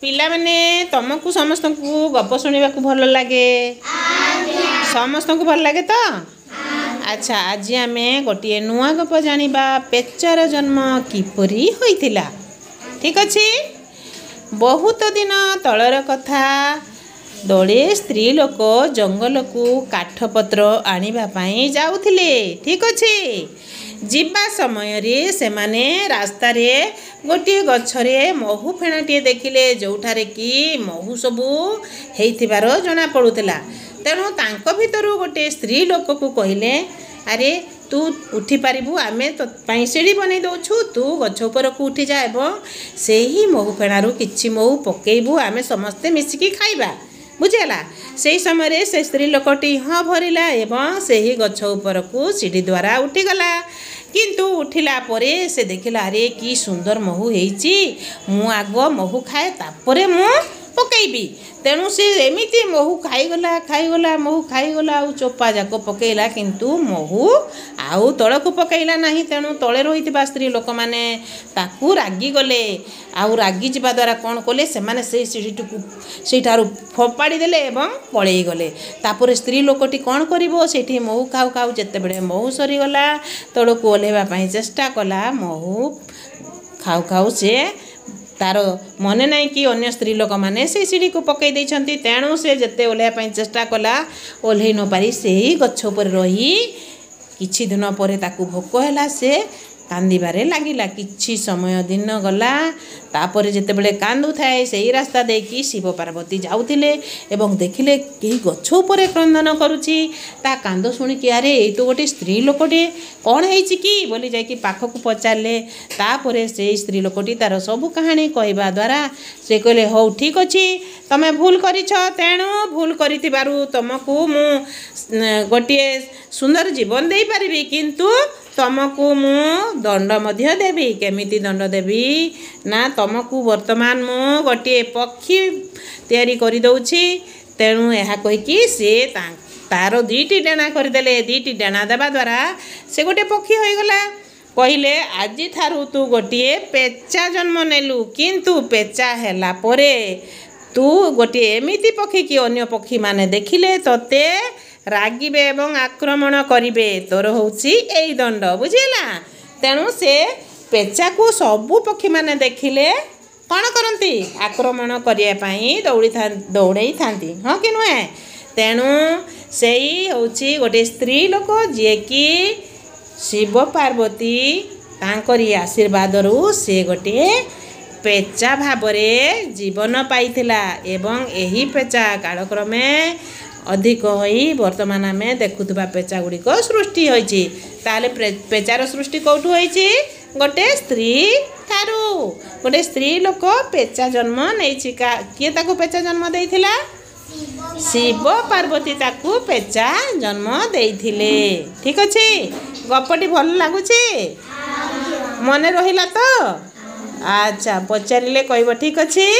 पिला माने तुमको समस्त को गप शुणा भल लगे समस्त को भल लगे तो अच्छा आज आम गोटे नुआ गप जानिबा पेचार जन्म किपरि होइथिला। ठीक अच्छे बहुत दिन तलर कथा दड़े स्त्री लोक जंगल को काठपत्र आनिबा जाउथिले। ठीक अच्छे जीवा समय रे से माने रास्ता रे गोटे गछरे महू फेणाटे देखिले जोठारे कि महू सबू हेइथिबार जना पड़ुतला। तेणु तांको भितरु गोटे स्त्री लोक को कहले अरे तू उठी पारिबु आमे तो सीढ़ी बनै दउछु तू गछ ऊपर को उठी जा एवं से ही महू फेणारू किछि महू पकेइबु आमे समस्ते मिसिकी खाइबा बुझेला। से समय से स्त्री लोकटी हाँ भरिला एवं से ही गछ ऊपर को सीढ़ी द्वारा उठीगला। किंतु उठिला परे से देखिला अरे कि सुंदर महू हेइची मु आग महू खाए तापरे मु पकेइबी। तेणु से एमिति महू खाईगला महू खाईगला आउ चोपा जाक पकेइला किंतु महू आउ तलक पकेइला नहीं। तेणु तले रही स्त्री लोक मैंने ताकू रागी गले आउ रागी जावा द्वारा कौन कले से माने से सीढ़ी को सेठारु फोपाड़ी देले एवं पलई गले। तापर स्त्री लोकटी कौन करिवो सेठी महू खाऊ खाऊ जेते बेले महू सरीगला तलक ओल्हेबा चेष्टा कला महू खाऊ खाऊ से तार मने नहीं कि अन्य स्त्री लोक मैंने से सीढ़ी को पकई देइछंती। तेणु से जेते ओल्हेबा चेष्टा कला ओल्हे न पारी से ही गछ उपर रही किछि दिन पर ताकू भोक हैला से कांदिबारे लागिला। किछि समय दिन गला तापर जेते बेले कांदु थाए सेही रास्ता देखी शिव पार्वती जाउथिले एवं देखिले कि गछ उपर क्रंदन करुछि। ता कांद शुणी कि अरे ए तो गोटे स्त्री लोकटे कौन हेइछि कि बोली जाई कि पाखक पचारले। तापर से स्त्री लोकटी तार सबु कहानी कहवा द्वारा से कहले हौ ठीक अछि तमे भूल करिछ तेणु भूल करिथिबारु तुमको मु गोटे सुंदर जीवन दे पारिबी किंतु तुमको मु दंड मध्य देवी। केमिति दंड देवी ना तुमको वर्तमान मु गोटे पक्षी तैयारी करि दउछि। तेणु यह कहिकी से तार दुईटी डेणा करदेले दुईटी डेणा देवा द्वारा से गोटे पक्षी हो गला। कहले आज थारु तू गोटे पेचा जन्म नेलु किंतु पेचा हैला परे तू गोटे एमिति पक्षी कि अन्य पक्षी माने देखिले तोते रागिबे एवं आक्रमण करिवे तोर होउछि एई दंड बुझिला। तेणु से पेचा को सबु पक्षी माने देखिले कौन करती आक्रमण करने दौड़े थांती हाँ कि नुहे। तेणु से हूँ गोटे स्त्री लोक जी कि शिव पार्वती तांकरी आशीर्वाद रु से गोटे पेचा भावरे जीवन पाइथिला एवं यही पेचा कालक्रमे अधिक होई वर्तमान आम देखुवा पेचा गुड़िक सृष्टि होइछि। ताले पेचार सृष्टि कौटू होइछि गोटे स्त्री ठारू गोटे स्त्री लोक पेचा जन्म नहीं किए ताकू पेचा जन्म देइथिला शिव पार्वती ताकू पेचा जन्म देइथिले। ठीक अच्छे गपटी भल लगुछि मने रहिला तो अच्छा पचारिले कहब ठीक अच्छे।